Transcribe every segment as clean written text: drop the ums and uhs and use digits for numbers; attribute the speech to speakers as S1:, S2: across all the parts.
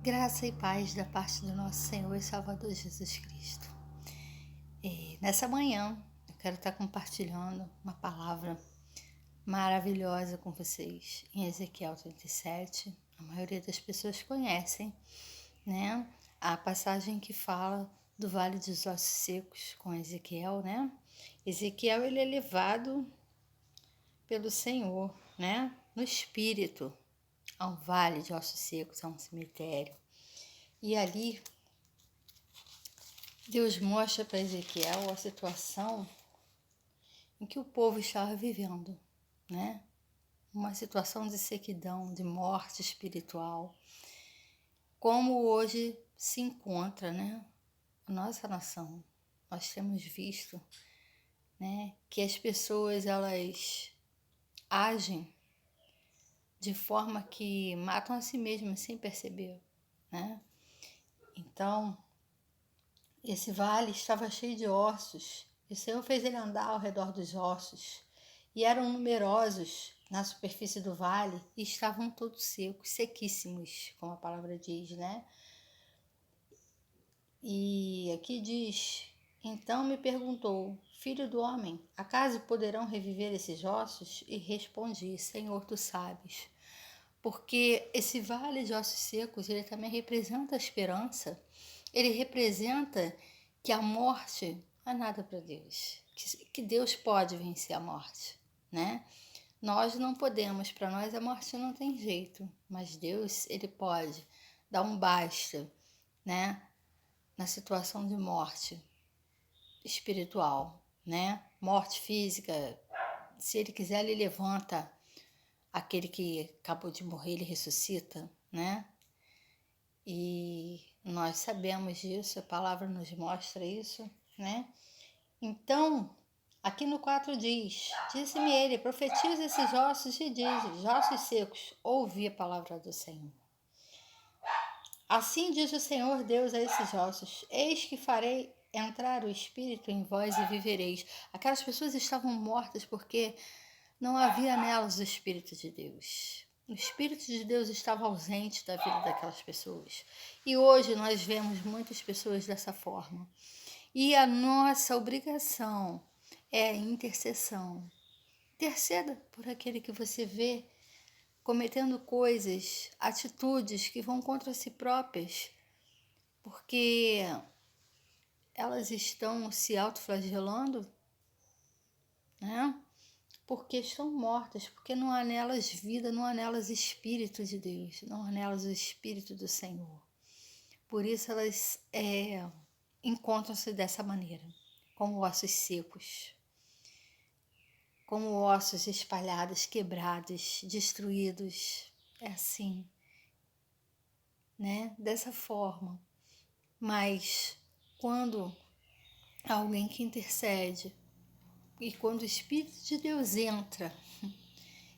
S1: Graça e paz da parte do nosso Senhor e Salvador Jesus Cristo. Nessa manhã, eu quero estar compartilhando uma palavra maravilhosa com vocês em Ezequiel 37. A maioria das pessoas conhecem, né? A passagem que fala do Vale dos Ossos Secos com Ezequiel, né? Ezequiel, ele é levado pelo Senhor, né? No espírito, a um vale de ossos secos, a um cemitério. E ali Deus mostra para Ezequiel a situação em que o povo estava vivendo, né? Uma situação de sequidão, de morte espiritual, como hoje se encontra, né? A nossa nação. Nós temos visto, né, que as pessoas elas agem de forma que matam a si mesmas sem perceber, né? Então, esse vale estava cheio de ossos, e o Senhor fez ele andar ao redor dos ossos, e eram numerosos na superfície do vale, e estavam todos secos, sequíssimos, como a palavra diz, né? E aqui diz: então me perguntou, filho do homem, acaso poderão reviver esses ossos? E respondi, Senhor, tu sabes. Porque esse vale de ossos secos, ele também representa a esperança. Ele representa que a morte não é nada para Deus, que Deus pode vencer a morte, né? Nós não podemos, para nós a morte não tem jeito, mas Deus, ele pode dar um basta, né? Na situação de morte espiritual, né? Morte física, se ele quiser, ele levanta aquele que acabou de morrer, ele ressuscita, né? E nós sabemos disso, a palavra nos mostra isso, né? Então, aqui no 4 diz, disse-me ele, profetiza esses ossos e diz, ossos secos, ouvi a palavra do Senhor. Assim diz o Senhor Deus a esses ossos, eis que farei entrar o Espírito em vós e vivereis. Aquelas pessoas estavam mortas porque não havia nelas o Espírito de Deus. O Espírito de Deus estava ausente da vida daquelas pessoas. E hoje nós vemos muitas pessoas dessa forma. E a nossa obrigação é a intercessão. Interceda por aquele que você vê cometendo coisas, atitudes que vão contra si próprias, porque elas estão se autoflagelando, né? Porque estão mortas, porque não há nelas vida, não há nelas Espírito de Deus, não há nelas o Espírito do Senhor. Por isso elas encontram-se dessa maneira, como ossos secos, como ossos espalhados, quebrados, destruídos. É assim, né? Dessa forma. Mas quando há alguém que intercede e quando o Espírito de Deus entra,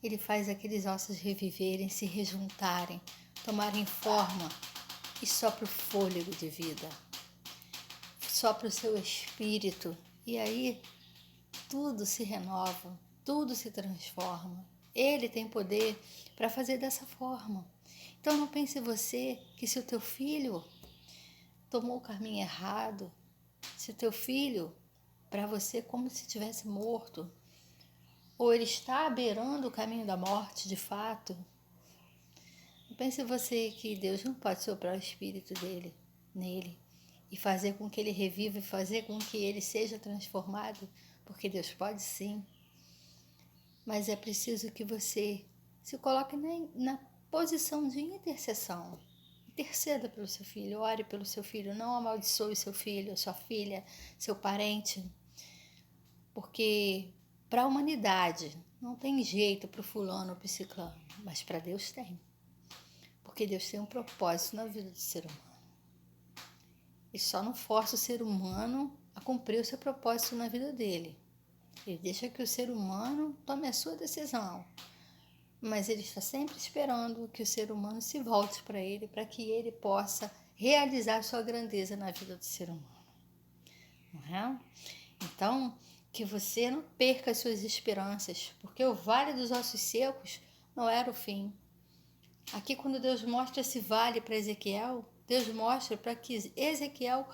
S1: ele faz aqueles ossos reviverem, se rejuntarem, tomarem forma e sopra o fôlego de vida, sopra o seu espírito e aí tudo se renova, tudo se transforma. Ele tem poder para fazer dessa forma. Então não pense você que se o teu filho tomou o caminho errado, se o teu filho, para você, como se tivesse morto, ou ele está beirando o caminho da morte de fato, não pense você que Deus não pode soprar o espírito dele nele e fazer com que ele reviva e fazer com que ele seja transformado, porque Deus pode sim, mas é preciso que você se coloque na posição de intercessão. Interceda pelo seu filho, ore pelo seu filho, não amaldiçoe seu filho, sua filha, seu parente, porque para a humanidade não tem jeito para o fulano ou para o ciclano, mas para Deus tem. Porque Deus tem um propósito na vida do ser humano. Ele só não força o ser humano a cumprir o seu propósito na vida dele. Ele deixa que o ser humano tome a sua decisão. Mas ele está sempre esperando que o ser humano se volte para ele, para que ele possa realizar sua grandeza na vida do ser humano. Não é? Então, que você não perca as suas esperanças, porque o Vale dos Ossos Secos não era o fim. Aqui, quando Deus mostra esse vale para Ezequiel, Deus mostra para que Ezequiel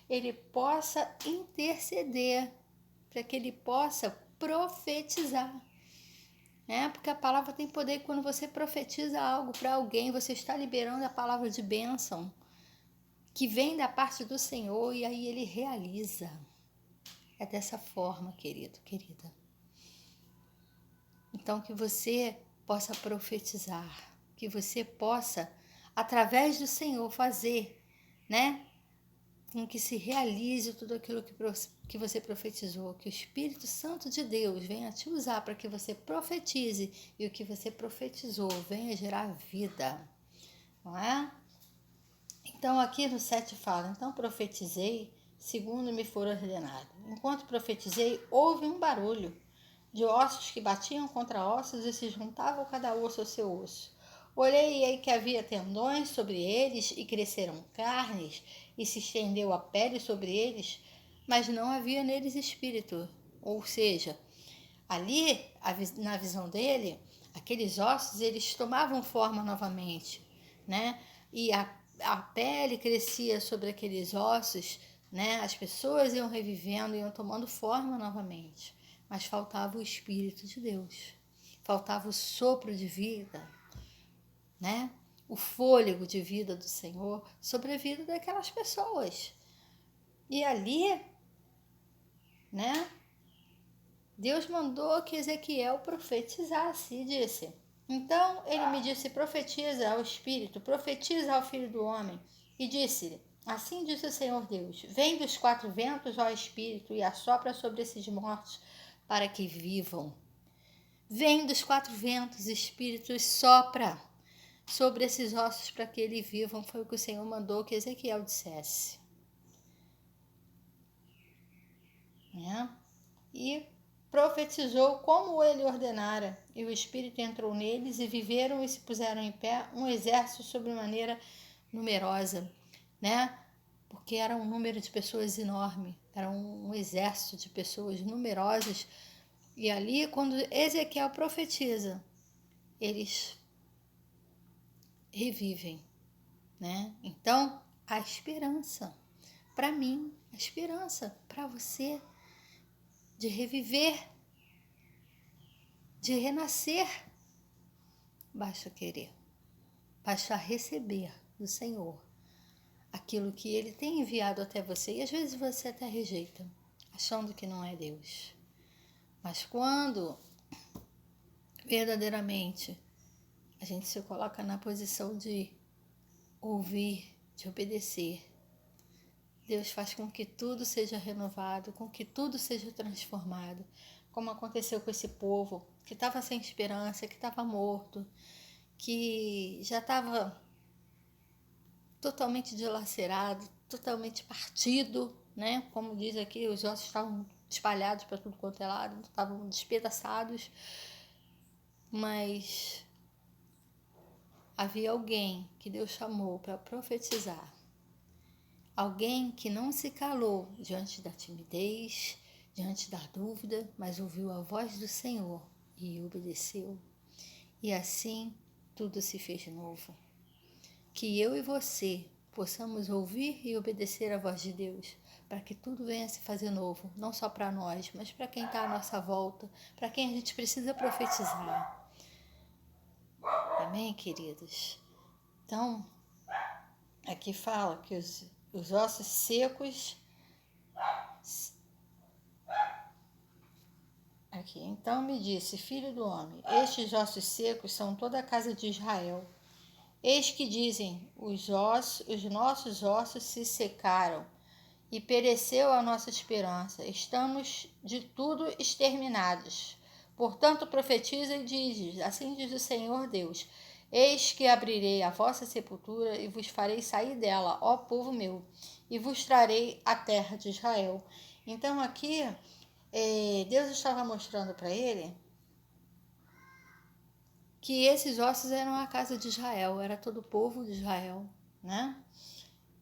S1: ele possa interceder, para que ele possa profetizar. Porque a palavra tem poder e quando você profetiza algo para alguém, você está liberando a palavra de bênção que vem da parte do Senhor e aí ele realiza. É dessa forma, querido, querida. Então, que você possa profetizar, que você possa, através do Senhor, fazer, com que se realize tudo aquilo que você profetizou, que o Espírito Santo de Deus venha te usar para que você profetize e o que você profetizou venha gerar vida, não é? Então, aqui no 7 fala, então profetizei segundo me for ordenado. Enquanto profetizei, houve um barulho de ossos que batiam contra ossos e se juntavam cada osso ao seu osso. Olhei e aí que havia tendões sobre eles e cresceram carnes e se estendeu a pele sobre eles, mas não havia neles espírito. Ou seja, ali, na visão dele, aqueles ossos, eles tomavam forma novamente, E a pele crescia sobre aqueles ossos, As pessoas iam revivendo, iam tomando forma novamente. Mas faltava o Espírito de Deus. Faltava o sopro de vida, O fôlego de vida do Senhor sobre a vida daquelas pessoas. E ali, Deus mandou que Ezequiel profetizasse e disse: então ele me disse, profetiza ao Espírito, profetiza ao Filho do Homem. E disse-lhe, assim disse o Senhor Deus, vem dos 4 ventos, ó Espírito, e assopra sobre esses mortos, para que vivam. Vem dos 4 ventos, Espírito, e sopra sobre esses ossos para que eles vivam. Foi o que o Senhor mandou que Ezequiel dissesse. E profetizou como ele ordenara, e o Espírito entrou neles, e viveram e se puseram em pé um exército sobremaneira numerosa, Porque era um número de pessoas enorme, era um exército de pessoas numerosas, e ali quando Ezequiel profetiza, eles revivem, Então, a esperança para mim, a esperança para você, de reviver, de renascer, basta querer, basta receber do Senhor aquilo que Ele tem enviado até você. E às vezes você até rejeita, achando que não é Deus. Mas quando verdadeiramente a gente se coloca na posição de ouvir, de obedecer, Deus faz com que tudo seja renovado, com que tudo seja transformado, como aconteceu com esse povo que estava sem esperança, que estava morto, que já estava totalmente dilacerado, totalmente partido, Como diz aqui, os ossos estavam espalhados para tudo quanto é lado, estavam despedaçados, mas havia alguém que Deus chamou para profetizar. Alguém que não se calou diante da timidez, diante da dúvida, mas ouviu a voz do Senhor e obedeceu. E assim tudo se fez novo. Que eu e você possamos ouvir e obedecer a voz de Deus, para que tudo venha a se fazer novo, não só para nós, mas para quem está à nossa volta, para quem a gente precisa profetizar. Amém, queridos? Então, aqui fala que os ossos secos. Aqui, então me disse, filho do homem, estes ossos secos são toda a casa de Israel. Eis que dizem, os nossos ossos se secaram e pereceu a nossa esperança. Estamos de tudo exterminados. Portanto, profetiza e diz, assim diz o Senhor Deus, eis que abrirei a vossa sepultura e vos farei sair dela, ó povo meu, e vos trarei a terra de Israel. Então aqui, Deus estava mostrando para ele que esses ossos eram a casa de Israel, era todo o povo de Israel,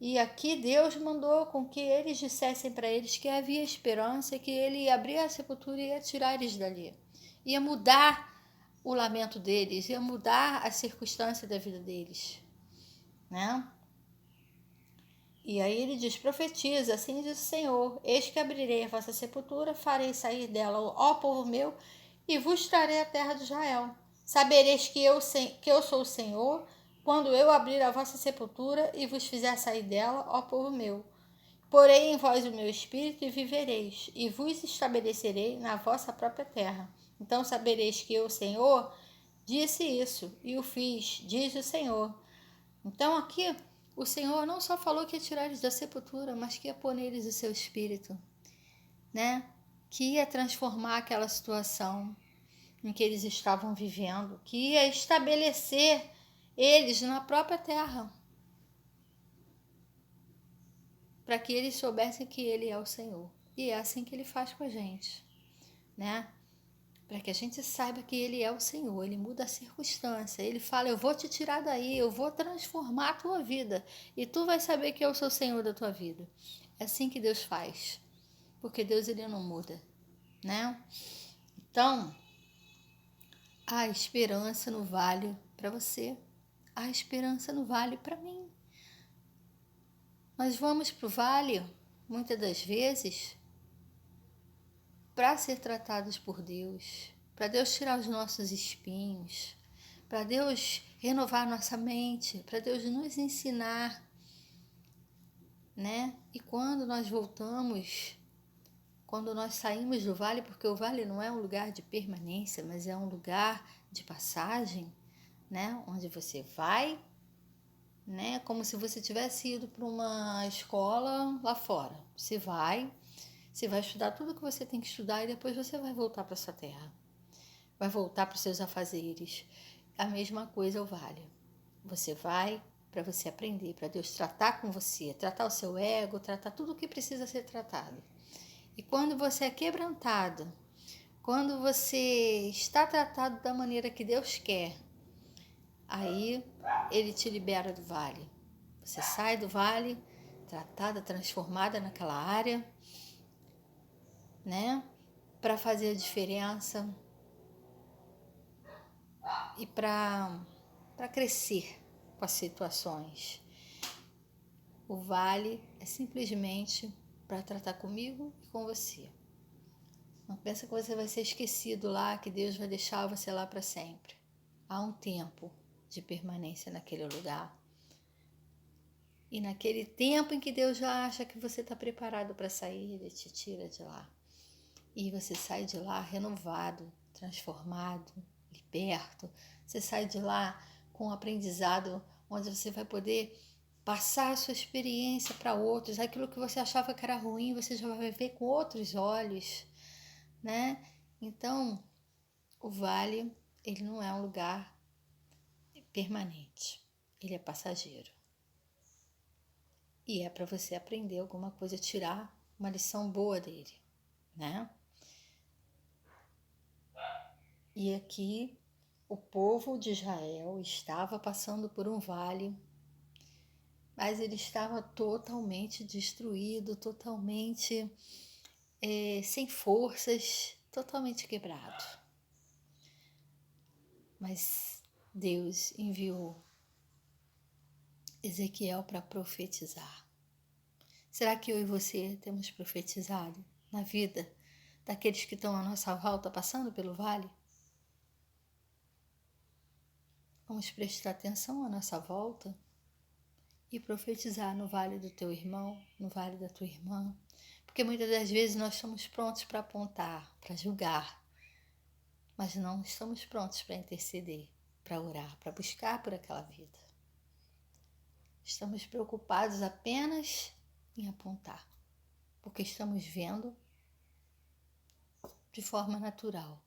S1: E aqui Deus mandou com que eles dissessem para eles que havia esperança, que ele ia abrir a sepultura e ia tirar eles dali. Ia mudar o lamento deles, ia mudar a circunstância da vida deles, né? E aí ele diz, profetiza, assim diz o Senhor, eis que abrirei a vossa sepultura, farei sair dela, ó povo meu, e vos trarei a terra de Israel. Sabereis que eu sou o Senhor, quando eu abrir a vossa sepultura e vos fizer sair dela, ó povo meu. Porei em vós o meu espírito e vivereis, e vos estabelecerei na vossa própria terra. Então sabereis que eu, Senhor, disse isso, e o fiz, diz o Senhor. Então aqui o Senhor não só falou que ia tirar eles da sepultura, mas que ia pôr neles o seu espírito, né? Que ia transformar aquela situação em que eles estavam vivendo, que ia estabelecer eles na própria terra, para que eles soubessem que Ele é o Senhor. E é assim que Ele faz com a gente, né? Para que a gente saiba que Ele é o Senhor, Ele muda a circunstância, Ele fala, eu vou te tirar daí, eu vou transformar a tua vida, e tu vai saber que eu sou o Senhor da tua vida. É assim que Deus faz, porque Deus Ele não muda, né? Então, há esperança no vale para você, há esperança no vale para mim. Nós vamos para o vale, muitas das vezes, para ser tratados por Deus, para Deus tirar os nossos espinhos, para Deus renovar nossa mente, para Deus nos ensinar, né? E quando nós voltamos, quando nós saímos do vale, porque o vale não é um lugar de permanência, mas é um lugar de passagem, né? Onde você vai, né? Como se você tivesse ido para uma escola lá fora. Você vai estudar tudo que você tem que estudar e depois você vai voltar para sua terra. Vai voltar para os seus afazeres. A mesma coisa é o vale. Você vai para você aprender, para Deus tratar com você, tratar o seu ego, tratar tudo o que precisa ser tratado. E quando você é quebrantado, quando você está tratado da maneira que Deus quer, aí Ele te libera do vale. Você sai do vale, tratada, transformada naquela área, né? Para fazer a diferença e para crescer com as situações. O vale é simplesmente para tratar comigo e com você. Não pensa que você vai ser esquecido lá, que Deus vai deixar você lá para sempre. Há um tempo de permanência naquele lugar. E naquele tempo em que Deus já acha que você está preparado para sair, Ele te tira de lá. E você sai de lá renovado, transformado, liberto. Você sai de lá com um aprendizado onde você vai poder passar a sua experiência para outros. Aquilo que você achava que era ruim, você já vai ver com outros olhos, né? Então, o vale, ele não é um lugar permanente. Ele é passageiro. E é para você aprender alguma coisa, tirar uma lição boa dele, né? E aqui o povo de Israel estava passando por um vale, mas ele estava totalmente destruído, totalmente sem forças, totalmente quebrado. Mas Deus enviou Ezequiel para profetizar. Será que eu e você temos profetizado na vida daqueles que estão à nossa volta passando pelo vale? Vamos prestar atenção à nossa volta e profetizar no vale do teu irmão, no vale da tua irmã. Porque muitas das vezes nós estamos prontos para apontar, para julgar, mas não estamos prontos para interceder, para orar, para buscar por aquela vida. Estamos preocupados apenas em apontar, porque estamos vendo de forma natural.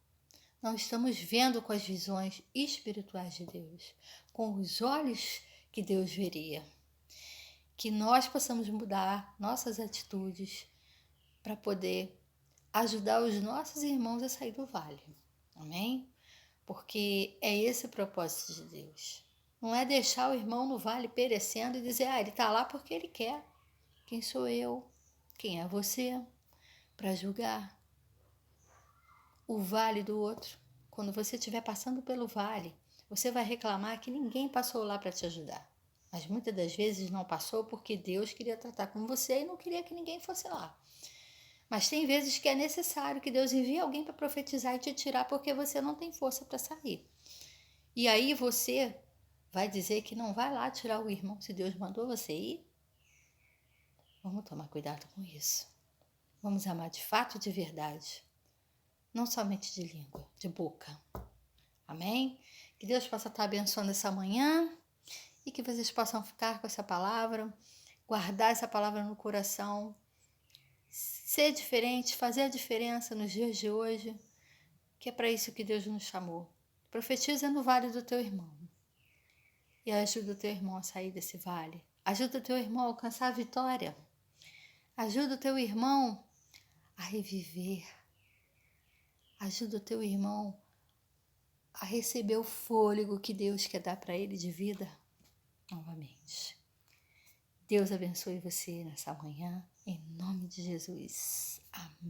S1: Não estamos vendo com as visões espirituais de Deus, com os olhos que Deus veria. Que nós possamos mudar nossas atitudes para poder ajudar os nossos irmãos a sair do vale. Amém? Porque é esse o propósito de Deus. Não é deixar o irmão no vale perecendo e dizer, ele está lá porque ele quer. Quem sou eu? Quem é você? Para julgar o vale do outro, quando você estiver passando pelo vale, você vai reclamar que ninguém passou lá para te ajudar. Mas muitas das vezes não passou porque Deus queria tratar com você e não queria que ninguém fosse lá. Mas tem vezes que é necessário que Deus envie alguém para profetizar e te tirar porque você não tem força para sair. E aí você vai dizer que não vai lá tirar o irmão se Deus mandou você ir? Vamos tomar cuidado com isso. Vamos amar de fato, de verdade. Não somente de língua, de boca. Amém? Que Deus possa estar abençoando essa manhã e que vocês possam ficar com essa palavra, guardar essa palavra no coração, ser diferente, fazer a diferença nos dias de hoje, que é para isso que Deus nos chamou. Profetiza no vale do teu irmão e ajuda o teu irmão a sair desse vale. Ajuda o teu irmão a alcançar a vitória. Ajuda o teu irmão a reviver. Ajuda o teu irmão a receber o fôlego que Deus quer dar para ele de vida novamente. Deus abençoe você nessa manhã, em nome de Jesus. Amém.